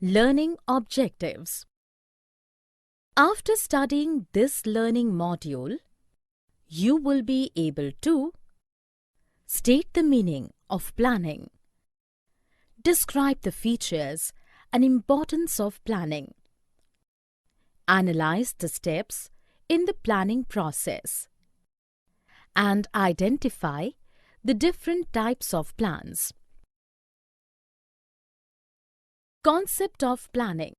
Learning objectives. After studying this learning module, you will be able to state the meaning of planning, describe the features and importance of planning, analyze the steps in the planning process, and identify the different types of plans. Concept of planning.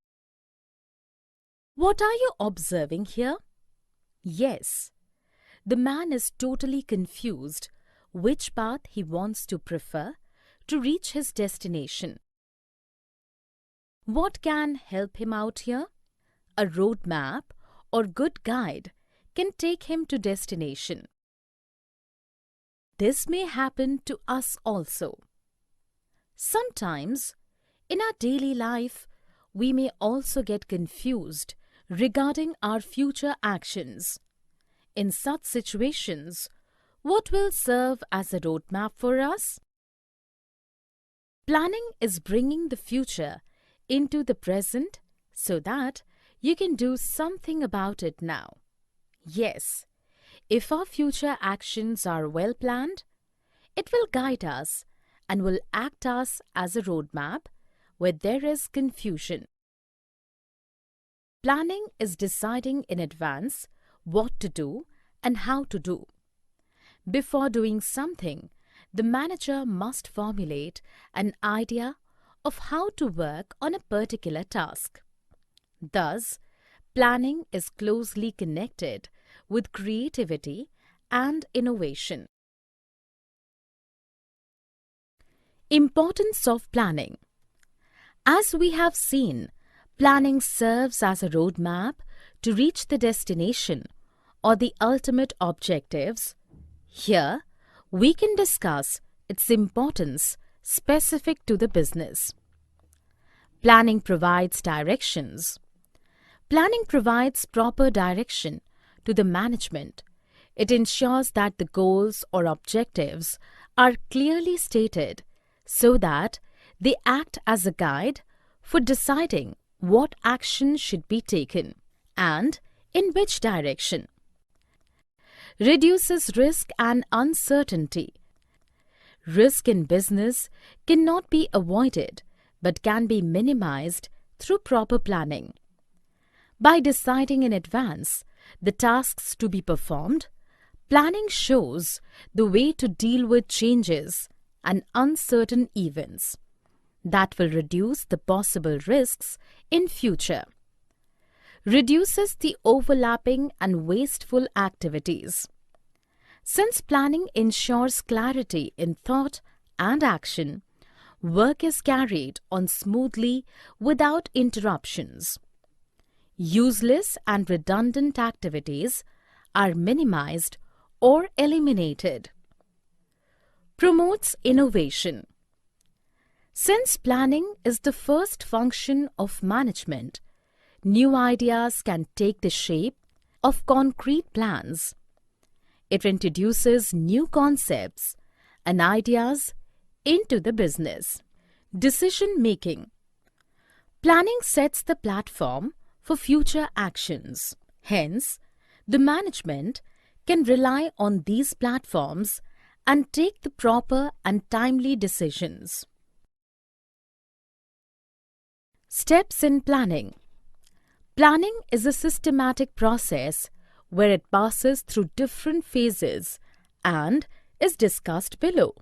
What are you observing here? Yes, the man is totally confused which path he wants to prefer to reach his destination. What can help him out here? A road map or good guide can take him to destination. This may happen to us also. Sometimes, in our daily life, we may also get confused regarding our future actions. In such situations, what will serve as a roadmap for us? Planning is bringing the future into the present so that you can do something about it now. Yes, if our future actions are well planned, it will guide us and will act us as a roadmap where there is confusion. Planning is deciding in advance what to do and how to do. Before doing something, the manager must formulate an idea of how to work on a particular task. Thus, planning is closely connected with creativity and innovation. Importance of planning. As we have seen, planning serves as a roadmap to reach the destination or the ultimate objectives. Here, we can discuss its importance specific to the business. Planning provides directions. Planning provides proper direction to the management. It ensures that the goals or objectives are clearly stated so that they act as a guide for deciding what action should be taken and in which direction. Reduces risk and uncertainty. Risk in business cannot be avoided but can be minimized through proper planning. By deciding in advance the tasks to be performed, planning shows the way to deal with changes and uncertain events that will reduce the possible risks in future. Reduces the overlapping and wasteful activities. Since planning ensures clarity in thought and action, work is carried on smoothly without interruptions. Useless and redundant activities are minimized or eliminated. Promotes innovation. Since planning is the first function of management, new ideas can take the shape of concrete plans. It introduces new concepts and ideas into the business. Decision-making. Planning sets the platform for future actions. Hence, the management can rely on these platforms and take the proper and timely decisions. Steps in planning. Planning is a systematic process where it passes through different phases and is discussed below.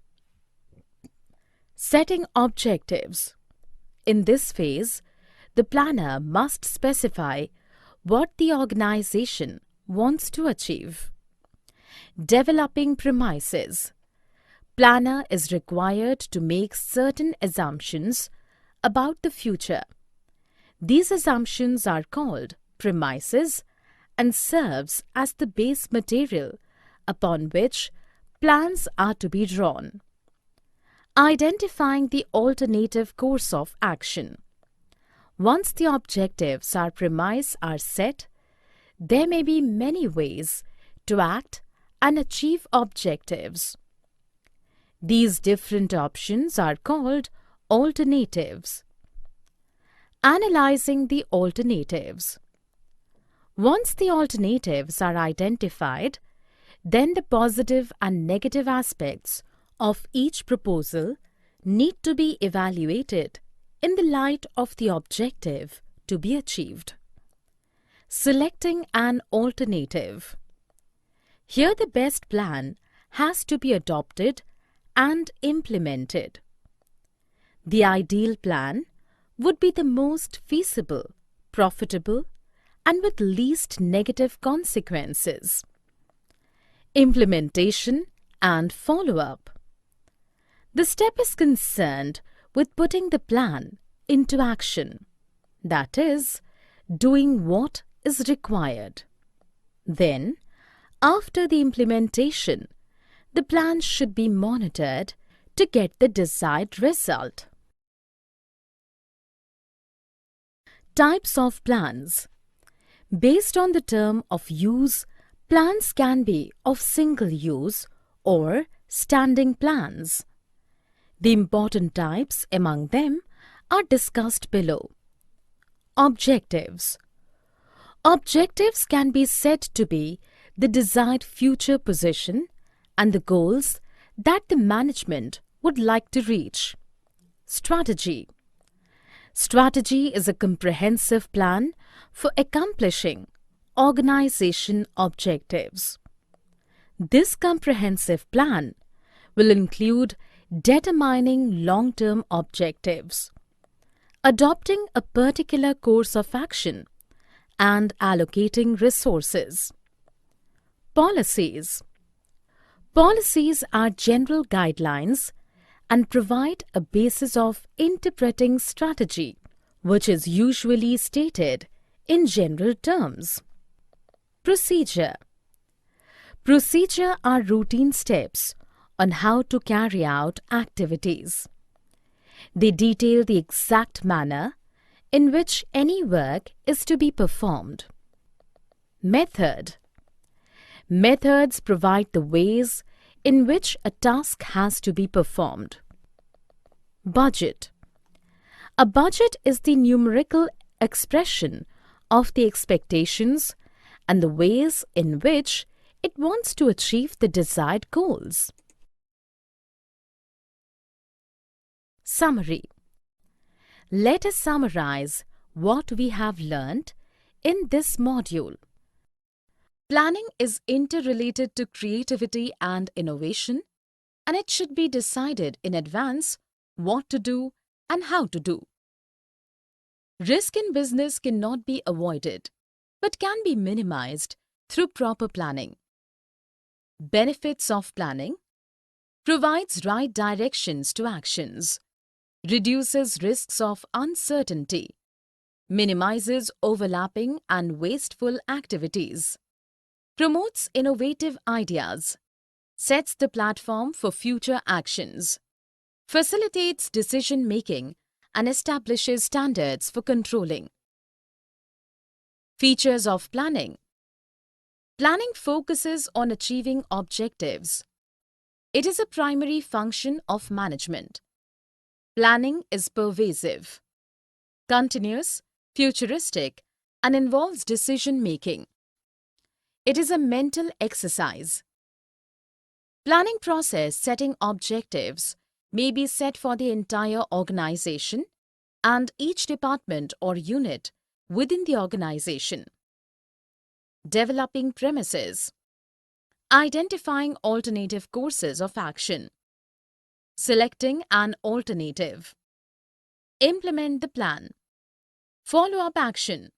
Setting objectives. In this phase, the planner must specify what the organization wants to achieve. Developing premises. Planner is required to make certain assumptions about the future. These assumptions are called premises and serves as the base material upon which plans are to be drawn. Identifying the alternative course of action. Once the objectives or premises are set, there may be many ways to act and achieve objectives. These different options are called alternatives. Analyzing the alternatives. Once the alternatives are identified, then the positive and negative aspects of each proposal need to be evaluated in the light of the objective to be achieved. Selecting an alternative. Here the best plan has to be adopted and implemented. The ideal plan would be the most feasible, profitable, and with least negative consequences. Implementation and follow-up. The step is concerned with putting the plan into action, that is, doing what is required. Then, after the implementation, the plan should be monitored to get the desired result. Types of plans. Based on the term of use, plans can be of single use or standing plans. The important types among them are discussed below. Objectives. Objectives can be said to be the desired future position and the goals that the management would like to reach. Strategy. Strategy is a comprehensive plan for accomplishing organization objectives. This comprehensive plan will include determining long-term objectives, adopting a particular course of action, and allocating resources. Policies. Policies are general guidelines and provide a basis of interpreting strategy, which is usually stated in general terms. Procedure. Procedure are routine steps on how to carry out activities. They detail the exact manner in which any work is to be performed. Method. Methods provide the ways in which a task has to be performed. Budget. A budget is the numerical expression of the expectations and the ways in which it wants to achieve the desired goals. Summary. Let us summarize what we have learnt in this module. Planning is interrelated to creativity and innovation, and it should be decided in advance what to do and how to do. Risk in business cannot be avoided, but can be minimized through proper planning. Benefits of planning: provides right directions to actions, reduces risks of uncertainty, minimizes overlapping and wasteful activities, promotes innovative ideas, sets the platform for future actions, facilitates decision-making and establishes standards for controlling. Features of planning. Planning focuses on achieving objectives. It is a primary function of management. Planning is pervasive, continuous, futuristic, and involves decision-making. It is a mental exercise. Planning process setting objectives may be set for the entire organization and each department or unit within the organization. Developing premises. Identifying alternative courses of action. Selecting an alternative. Implement the plan. Follow-up action.